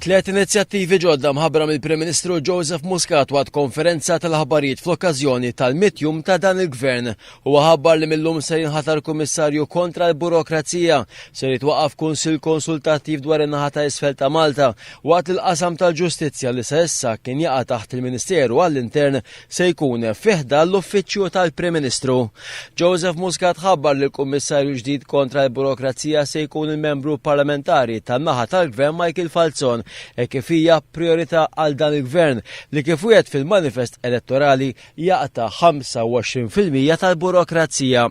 Tliet inizjattivi ġodda mħabbra mill-Prim Ministru Joseph Muscat waqt konferenza tal-aħbarijiet fl-okkażjoni tal-mitjum ta' dan il-Gvern u ħabbar li millum se jinħatar kummissarju kontra l-burokrazija se jitwaqqaf kunsill konsultattiv dwar in-naħa ta' isfel ta' Malta waqt il-qasam tal-ġustizzja li sa issa kien jaqa' taħt il-Ministeru għall-Intern se jkun fiħda l-uffiċċju tal-Prim Ministru. Joseph Muscat ħabbar li l-kummissarju ġdid kontra l-burokrazija se jkun il-membru parlamentari tan-naħa tal-Gvern Michael Falzon kif hija priorità għal dan il-Gvern li kif wieħed fil-manifest elettorali jaqta' 25% tal-burokrazija.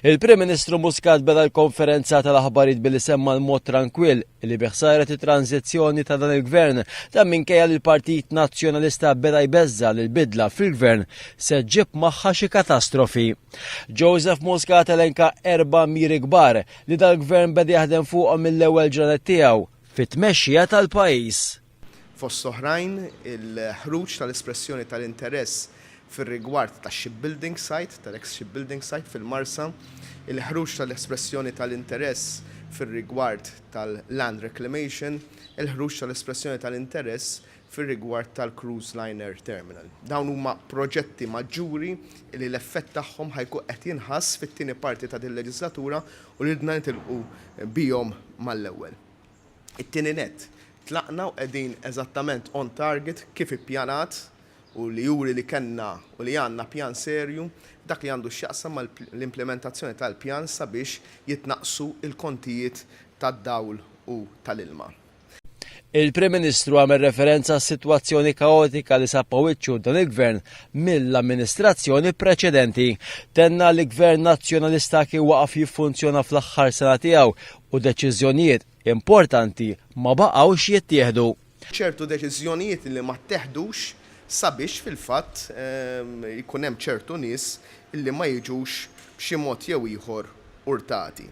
Il-Prim Ministru Muscat beda l-konferenza tal-aħbarijiet billi semma l-mod tranquill li biħsaret it-tranzizzjoni ta' dan il-Gvern ta' minkejja li l-Partit Nazzjonalista beda jbeżża li l-bidla fil-Gvern se ġib magħha xi katastrofi. Joseph Muscat elenka 4 miri kbar li dal-Gvern beda jaħdem fuqhom mill-ewwel ġranet tiegħu fit-tmexxija tal-pajjiż. Fost oħrajn il-ħruġ tal-espressjoni tal-interess fir-rigward tax-shipbuilding site, tal-ex shipbuilding site fil-Marsa, il-ħruġ tal-espressjoni tal-interess fir-rigward tal-land reclamation, il-ħruġ tal-espressjoni tal-interess fir-rigward tal-cruise liner terminal. Dawn huma proġetti maġġuri li l-effett tagħhom ħajkun qed jinħass fit-tieni parti ta' din il-leġislatura u li ridna nitilqu bihom mal-ewwel. It-tieni nett, tlaqna u qegħdin eżattament on target kif ippjanat u li juri li kellna u li għandna pjan serju dak li għandu x'jaqsam mal-implementazzjoni tal-pjan sabiex jitnaqsu il-kontijiet tad-dawl u tal-ilma. Il-Prim Ministru għamel referenza għas-sitwazzjoni kaotika li sappa wiċċu dan il-Gvern mill-amministrazzjoni preċedenti. Tenna li Gvern Nazzjonalista kien waqaf jiffunzjona fl-aħħar sena tiegħu u deċiżjonijiet importanti ma baqgħux jittieħdu. ċertu deċiżjonijiet li ma ttieħdux sabiex fil-fatt jkun hemm ċertu nies illi ma jiġux b'xi mod jew ieħor urtati.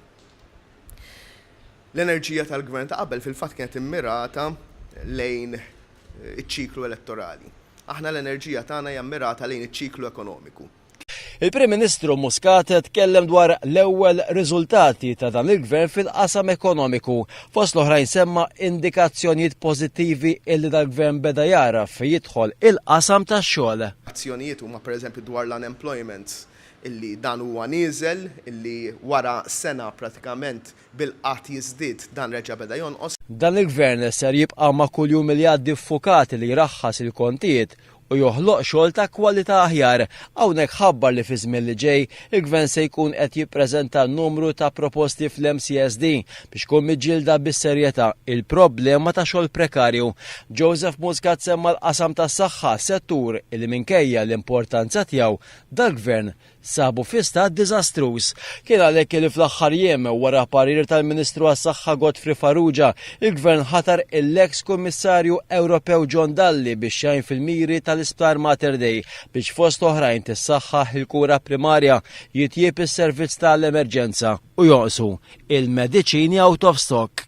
L-enerġija tal-Gvern ta' qabel fil-fatt kienet immirata lejn iċ-ċiklu elettorali. Aħna l-enerġija tagħna hija mmirata lejn iċ-ċiklu ekonomiku. Il-Prim Ministru Muscat tkellem dwar l-ewwel riżultati ta' dan il-Gvern fil-qasam ekonomiku. Fost l-oħrajn semma indikazzjonijiet pożittivi illi dal-Gvern beda jaraf jidħol il-qasam tax-xogħol. Azzjonijiet huma pereżempju dwar l-unemployment illi dan huwa nieżel, illi wara sena pratikament bil-qatt jiżdied dan reġa' beda jonqos. Dan il-Gvern ser jibqa' ma' kuljum li jgħaddi ffukati li jraħħas il-kontijiet u joħloq xogħol ta' kwalità aħjar. Hawnhekk ħabbar li fi żmien li ġej il-Gvern se jkun qed jippreżenta numru ta' proposti fl-MCSD biex tkun miġġielda bis-serjetà il-problema ta' xogħol prekarju. Joseph Muscat semma l-qasam tas-saħħa settur li minkejja l-importanza tiegħu dal-Gvern sabu fi stat diżastruż. Kien għalhekk li fl-aħħar jiem wara parir tal-Ministru għas-Saħħa Godfrey Farrugia, il-Gvern ħatar l-eks Kummissarju Ewropew John Dalli biex jgħin fil-miri tal-Isptar Mater Dei biex fost oħrajn tissaħħaħ il-kura primarja, jitjieb is-servizz tal-emerġenza u jonqsu il-mediċini out of stock.